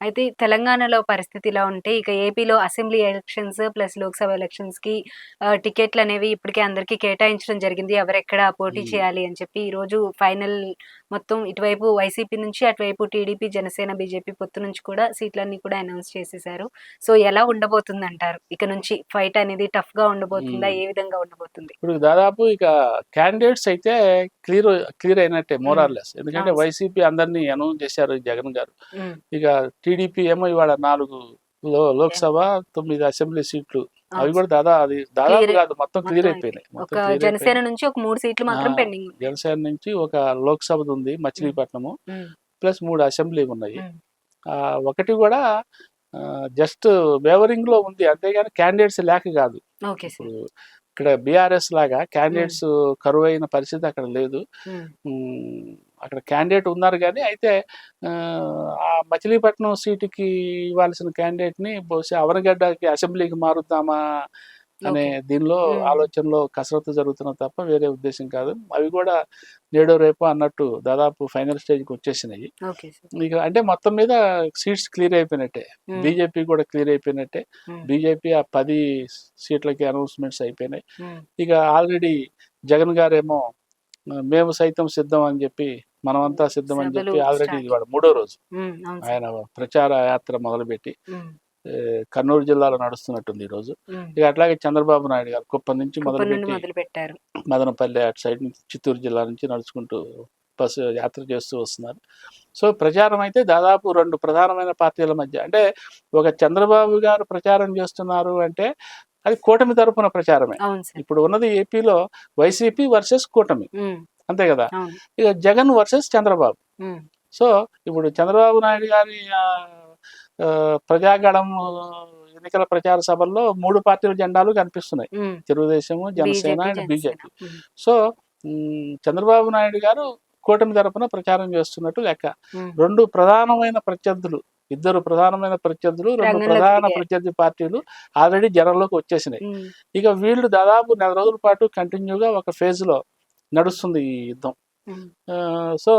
అయితే తెలంగాణలో పరిస్థితి ఇలా ఉంటే, ఇక ఏపీలో అసెంబ్లీ ఎలక్షన్స్ ప్లస్ లోక్‌సభ ఎలక్షన్స్‌కి టికెట్లనేవి ఇప్పటికే అందరికీ కేటాయించడం జరిగింది. ఎవరెక్కడ పోటీ ఉమ్. చేయాలి అని చెప్పి ఈరోజు ఫైనల్ మొత్తం ఇటువైపు వైసీపీ నుంచి, అటువైపు టీడీపీ, జనసేన, బీజేపీ పొత్తు నుంచి కూడా సీట్లన్నీ కూడా అనౌన్స్ చేసేసారు. సో, ఎలా ఉండబోతుందంటారు? ఇక నుంచి ఫైట్ అనేది టఫ్‌గా ఉండబోతుందా? ఉమ్. ఏ విధంగా ఉండబోతుంది? ఇప్పుడు దాదాపు ఇక క్యాండిడేట్స్ అయితే క్లియర్ క్లియర్ అయినట్టే హ్మ్. మోరార్లెస్. ఎందుకంటే అవును సార్. వైసీపీ అందరినీ అనౌన్స్ చేశారు జగన్ గారు. హ్మ్. ఇక టీడీపీ ఏమో ఇవాళ 4 యాహ్! లోక్సభ, 9 అసెంబ్లీ సీట్లు. అవి అవును కూడా సార్. దాదాపు క్లియరే కాదు, మొత్తం క్లియర్ మొత్తం అయిపోయాయి. అయిపోయినాయి. మొత్తం ఒక క్లియర్ జనసేన అయిపోయినాయి. నుంచి ఒక 3 సీట్లు ఆ, మాత్రం పెండింగ్ ఉన్నాయి. జనసేన నుంచి ఒక లోక్సభది ఉంది హ్మ్. మచిలీపట్నము, హ్మ్. ప్లస్ 3 అసెంబ్లీ ఉన్నాయి. హ్మ్. ఒకటి కూడా జస్ట్ వేవరింగ్ లో ఉంది, అంతేగాని క్యాండిడేట్స్ లేక కాదు. Okay sir. ఇప్పుడు ఇక్కడ బీఆర్ఎస్ లాగా హ్మ్. క్యాండిడేట్స్ కరువైన పరిస్థితి అక్కడ లేదు. హ్మ్. ఉమ్, అక్కడ క్యాండిడేట్ ఉన్నారు కానీ అయితే ఆ ఆ మచిలీపట్నం సీటుకి ఇవ్వాల్సిన క్యాండిడేట్ని బహుశా అవనగడ్డకి అసెంబ్లీకి మారుద్దామా అనే ఓకే. దీనిలో హ్మ్. ఆలోచనలో కసరత్తు జరుగుతున్న తప్ప వేరే ఉద్దేశం కాదు. అవి కూడా నేడో రేపో అన్నట్టు దాదాపు ఫైనల్ స్టేజ్కి వచ్చేసినాయి. Okay sir. ఇక అంటే మొత్తం మీద సీట్స్ క్లియర్ అయిపోయినట్టే. హ్మ్. బీజేపీ కూడా క్లియర్ అయిపోయినట్టే. హ్మ్. బీజేపీ ఆ 10 సీట్లకి అనౌన్స్మెంట్స్ అయిపోయినాయి. హ్మ్. ఇక ఆల్రెడీ జగన్ గారేమో మేము సైతం సిద్ధం అని చెప్పి, హ్మ్. మనమంతా సిద్ధం అని సభలు చెప్పి ఆల్రెడీ స్టార్ట్. ఇవాళ 3వ రోజు హ్మ్. అవును సార్. ఆయన ప్రచార యాత్ర మొదలుపెట్టి హ్మ్. కర్నూలు జిల్లాలో నడుస్తున్నట్టుంది ఈరోజు. హ్మ్. ఇక అట్లాగే చంద్రబాబు నాయుడు గారు కుప్పం నుంచి కుప్పం నుండి మొదలుపెట్టి మొదలుపెట్టారు. మదనపల్లి అటు సైడ్ నుంచి చిత్తూరు జిల్లా నుంచి నడుచుకుంటూ బస్సు యాత్ర చేస్తూ వస్తున్నారు. సో ప్రచారం అయితే దాదాపు 2 ప్రధానమైన పార్టీల మధ్య, అంటే ఒక చంద్రబాబు గారు ప్రచారం చేస్తున్నారు అంటే అది కూటమి తరపున ప్రచారమే. అవును సార్. ఇప్పుడు ఉన్నది ఏపీలో వైసీపీ వర్సెస్ కూటమి, హ్మ్. అంతే కదా. అవును. ఇక జగన్ వర్సెస్ చంద్రబాబు. హ్మ్. సో ఇప్పుడు చంద్రబాబు నాయుడు గారి ప్రజాగళం ఎన్నికల ప్రచార సభల్లో 3 పార్టీల జెండాలు కనిపిస్తున్నాయి: హ్మ్. Telugudesam, Janasena BJP, and Janasena. BJP. హ్మ్. సో చంద్రబాబు నాయుడు గారు కూటమి తరపున ప్రచారం చేస్తున్నట్టు లెక్క. హ్మ్. 2 ప్రధానమైన ప్రత్యర్థులు, ఇద్దరు ప్రధానమైన ప్రత్యర్థులు, 2 రంగంలోకి ప్రధాన దిగారు. ప్రత్యర్థి పార్టీలు ఆల్రెడీ జనంలోకి వచ్చేసినాయి. హ్మ్. ఇక వీళ్ళు దాదాపు నెల రోజుల పాటు కంటిన్యూగా ఒక ఫేజ్లో నడుస్తుంది ఈ యుద్ధం. హ్మ్. సో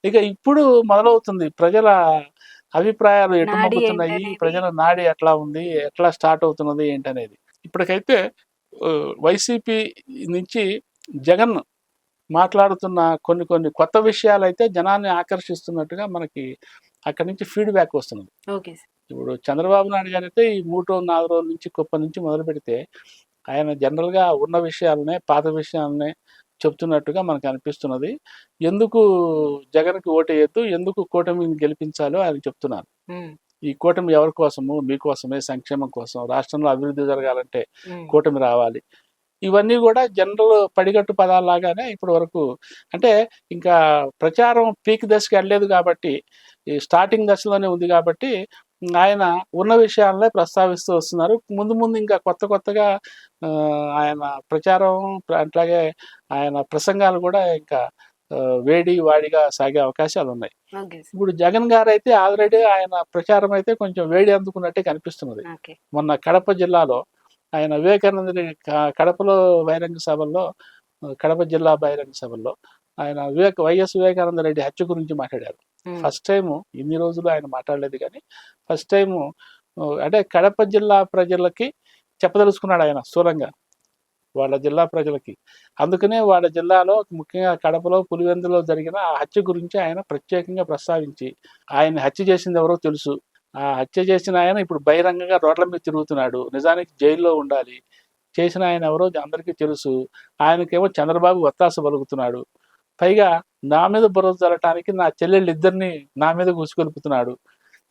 ఇక ఇప్పుడు మొదలవుతుంది ప్రజల అభిప్రాయాలు ఎటు నాడి మొగ్గుతున్నాయి, ఏంటనేది. ప్రజల నాడి ఎట్లా ఉంది, ఎట్లా స్టార్ట్ అవుతున్నది ఏంటనేది. ఇప్పటికైతే వైసీపీ నుంచి జగన్ మాట్లాడుతున్న కొన్ని కొన్ని కొత్త విషయాలైతే జనాన్ని ఆకర్షిస్తున్నట్టుగా మనకి అక్కడి నుంచి ఫీడ్‌బ్యాక్ వస్తున్నది. Okay sir. ఇప్పుడు చంద్రబాబు నాయుడు గారైతే ఈ 3 రోజులు, 4 రోజుల నుంచి కుప్పం నుంచి మొదలుపెడితే ఆయన జనరల్‌గా ఉన్న విషయాలనే, పాత విషయాలనే చెప్తున్నట్టుగా మనకు అనిపిస్తున్నది. ఎందుకు జగన్‌కి ఓటేయొద్దు, ఎందుకు కూటమిని గెలిపించాలో ఆయన చెప్తున్నారు. హ్మ్. ఈ కూటమి ఎవరి కోసము? మీకోసమే, సంక్షేమం కోసం, రాష్ట్రంలో అభివృద్ధి జరగాలంటే హ్మ్. కూటమి రావాలి. ఇవన్నీ కూడా జనరల్ పడిగట్టు పదాల్లాగానే ఇప్పటి వరకు, అంటే ఇంకా ప్రచారం పీక్ దశకి వెళ్ళలేదు కాబట్టి, ఈ స్టార్టింగ్ దశలోనే ఉంది కాబట్టి ఆయన ఉన్న విషయాలనే ప్రస్తావిస్తూ వస్తున్నారు. ముందు ముందు ఇంకా కొత్తగా ఆయన ప్రచారం అట్లాగే ఆయన ప్రసంగాలు కూడా ఇంకా వేడి వాడిగా సాగే అవకాశాలు ఉన్నాయి. Okay sir. ఇప్పుడు జగన్ గారైతే ఆల్రెడీ ఆయన ప్రచారం అయితే కొంచెం వేడి అందుకున్నట్టే కనిపిస్తున్నది. ఓకే. మొన్న కడప జిల్లాలో ఆయన వివేకానంద రెడ్డి కడపలో బహిరంగ సభల్లో, కడప జిల్లా బహిరంగ సభల్లో ఆయన వైఎస్ వివేకానంద రెడ్డి హత్య గురించి మాట్లాడారు. హ్మ్. ఫస్ట్ టైము, ఇన్ని రోజులు ఆయన మాట్లాడలేదు కానీ ఫస్ట్ టైము అంటే కడప జిల్లా ప్రజలకి చెప్పదలుచుకున్నాడు ఆయన స్థూలంగా, వాళ్ళ జిల్లా ప్రజలకి. అందుకనే వాళ్ళ జిల్లాలో ముఖ్యంగా కడపలో పులివెందులో జరిగిన ఆ హత్య గురించి ఆయన ప్రత్యేకంగా ప్రస్తావించి, ఆయన్ని హత్య చేసింది ఎవరో తెలుసు, ఆ హత్య చేసిన ఆయన ఇప్పుడు బహిరంగంగా రోడ్ల మీద తిరుగుతున్నాడు, నిజానికి జైల్లో ఉండాలి, చేసిన ఆయన ఎవరో అందరికీ తెలుసు, ఆయనకేమో చంద్రబాబు ఒత్తాస పలుకుతున్నాడు, పైగా నా మీద బురద జల్లటానికి నా చెల్లెళ్ళు ఇద్దరిని నా మీద గుసిగొలుపుతున్నాడు.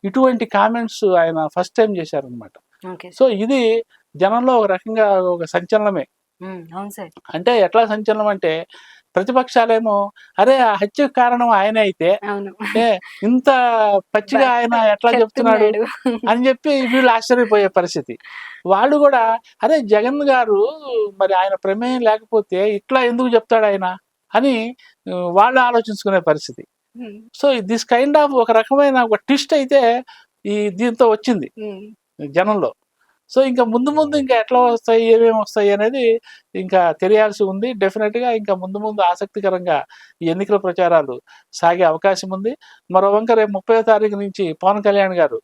ఇటువంటి కామెంట్స్ ఆయన ఫస్ట్ టైం చేశారనమాట. Okay so sir. ఇది జనంలో ఒక రకంగా ఒక సంచలనమే. హ్మ్. అవును సార్. అంటే ఎట్లా సంచలనం అంటే, ప్రతిపక్షాలేమో అరే ఆ హత్యకు కారణం ఆయనే అయితే అవును. ఏ ఇంత పచ్చిగా ఆయన ఎట్లా చెప్తున్నాడు చెప్తున్నాడు. అని చెప్పి వీళ్ళు ఆశ్చర్యపోయే పరిస్థితి. వాళ్ళు కూడా అరే జగన్ గారు మరి ఆయన ప్రమేయం లేకపోతే ఇట్లా ఎందుకు చెప్తాడు ఆయన అని వాళ్ళు ఆలోచించుకునే పరిస్థితి. హ్మ్. సో దిస్ కైండ్ ఆఫ్ ఒక రకమైన ఒక ట్విస్ట్ అయితే ఈ దీంతో వచ్చింది హ్మ్. జనంలో. సో ఇంకా ముందు ముందు ఇంకా ఎట్లా వస్తాయి, ఏమేమి వస్తాయి అనేది ఇంకా తెలియాల్సి ఉంది. డెఫినెట్గా ఇంకా ముందు ముందు ఆసక్తికరంగా ఈ ఎన్నికల ప్రచారాలు సాగే అవకాశం ఉంది. మరో వంక రేపు 30వ తారీఖు నుంచి పవన్ కళ్యాణ్ గారు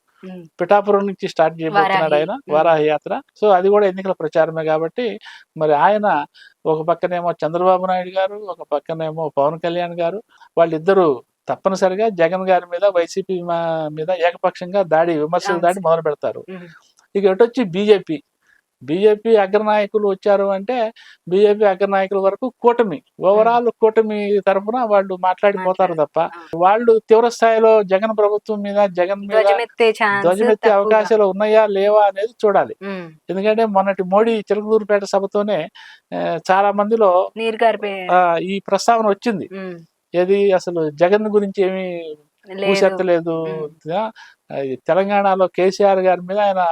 పిఠాపురం నుంచి స్టార్ట్ చేయబోతున్నాడు వారాహి. ఆయన వారాహి యాత్ర. సో అది కూడా ఎన్నికల ప్రచారమే కాబట్టి మరి ఆయన ఒక పక్కనేమో చంద్రబాబు నాయుడు గారు, ఒక పక్కనేమో పవన్ కళ్యాణ్ గారు, వాళ్ళిద్దరూ తప్పనిసరిగా జగన్ గారి మీద వైసీపీ మీద ఏకపక్షంగా విమర్శల దాడి మొదలు పెడతారు. ఇక ఎటొచ్చి బీజేపీ అగ్రనాయకులు వచ్చారు అంటే బీజేపీ అగ్రనాయకుల వరకు కూటమి ఓవరాల్ కూటమి తరఫున వాళ్ళు మాట్లాడిపోతారు తప్ప వాళ్ళు తీవ్ర స్థాయిలో జగన్ ప్రభుత్వం మీద జగన్ మీద ధ్వజమెత్తే అవకాశాలు ఉన్నాయా లేవా అనేది చూడాలి. ఎందుకంటే మొన్నటి మోడీ చిలకలూరుపేట సభతోనే చాలా మందిలో ఈ ప్రస్తావన వచ్చింది. ఏది అసలు జగన్ గురించి ఏమీ ఊసెత్తలేదు. తెలంగాణలో కేసీఆర్ గారి మీద ఆయన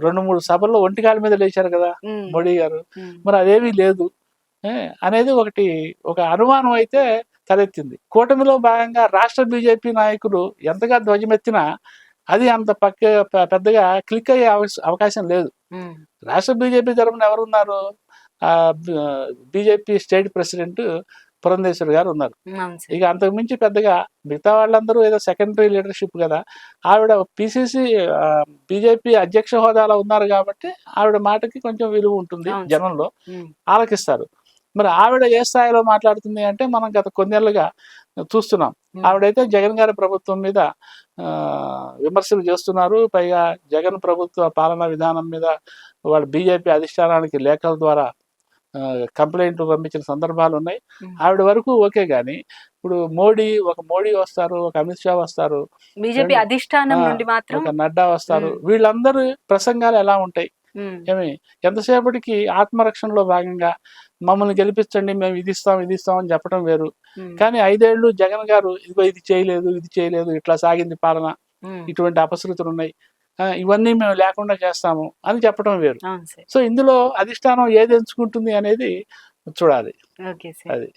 2-3 సభల్లో ఒంటికాల మీద లేచారు కదా మోడీ గారు, మరి అదేమీ లేదు అనేది ఒక అనుమానం అయితే తలెత్తింది. కూటమిలో భాగంగా రాష్ట్ర బీజేపీ నాయకులు ఎంతగా ధ్వజమెత్తినా అది అంత పెద్దగా క్లిక్ అయ్యే అవకాశం లేదు. రాష్ట్ర బీజేపీ తరఫున ఎవరున్నారు? బీజేపీ స్టేట్ ప్రెసిడెంట్ పురంధేశ్వరి గారు ఉన్నారు. ఇక అంతకు మించి పెద్దగా మిగతా వాళ్ళందరూ ఏదో సెకండరీ లీడర్షిప్ కదా. ఆవిడ పిసిసి బీజేపీ అధ్యక్ష హోదాలో ఉన్నారు కాబట్టి ఆవిడ మాటకి కొంచెం విలువ ఉంటుంది, జనంలో ఆలకిస్తారు. మరి ఆవిడ ఏ స్థాయిలో మాట్లాడుతుంది అంటే మనం గత కొన్నేళ్లుగా చూస్తున్నాం. ఆవిడైతే జగన్ గారి ప్రభుత్వం మీద విమర్శలు చేస్తున్నారు. పైగా జగన్ ప్రభుత్వ పాలనా విధానం మీద వాళ్ళు బీజేపీ అధిష్టానానికి లేఖల ద్వారా కంప్లైంట్లు పంపించిన సందర్భాలు ఉన్నాయి. ఆవిడ వరకు ఓకే, గానీ ఇప్పుడు మోడీ వస్తారు, ఒక అమిత్ షా వస్తారు, బీజేపీ అధిష్టానం నుండి మాత్రం ఒక నడ్డా వస్తారు. వీళ్ళందరూ ప్రసంగాలు ఎలా ఉంటాయి? ఎంతసేపటికి ఆత్మరక్షణలో భాగంగా మమ్మల్ని గెలిపించండి, మేము ఇది ఇస్తాం అని చెప్పడం వేరు. కానీ 5 ఏళ్ళు జగన్ గారు ఇదిగో ఇది చేయలేదు, ఇట్లా సాగింది పాలన, ఇటువంటి అపశృతులు ఉన్నాయి, ఇవన్నీ మేము లేకుండా చేస్తాము అని చెప్పడం వేరు. సో ఇందులో అధిష్టానం ఏది ఎంచుకుంటుంది అనేది చూడాలి. అది